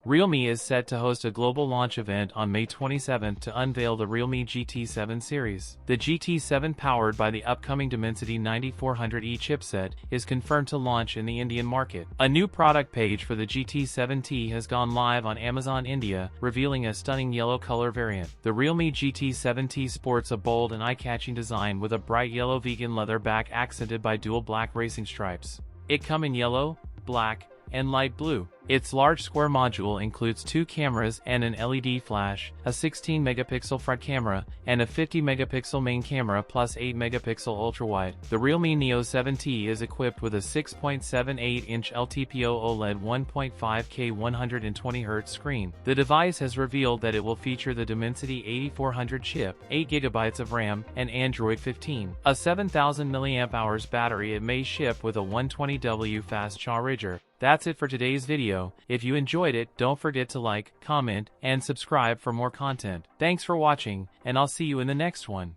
Realme is set to host a global launch event on May 27 to unveil the Realme GT 7 series. The GT 7, powered by the upcoming Dimensity 9400E chipset, is confirmed to launch in the Indian market. A new product page for the GT 7T has gone live on Amazon India, revealing a stunning yellow color variant. The Realme GT 7T sports a bold and eye-catching design with a bright yellow vegan leather back accented by dual black racing stripes. It comes in yellow, black, and light blue. Its large square module includes 2 cameras and an LED flash, a 16-megapixel front camera, and a 50-megapixel main camera plus 8-megapixel ultrawide. The Realme Neo 7T is equipped with a 6.78-inch LTPO OLED 1.5K 120Hz screen. The device has revealed that it will feature the Dimensity 8400 chip, 8GB of RAM, and Android 15. A 7000 mAh battery. It may ship with a 120W fast charger. That's it for today's video. If you enjoyed it, don't forget to like, comment, and subscribe for more content. Thanks for watching, and I'll see you in the next one.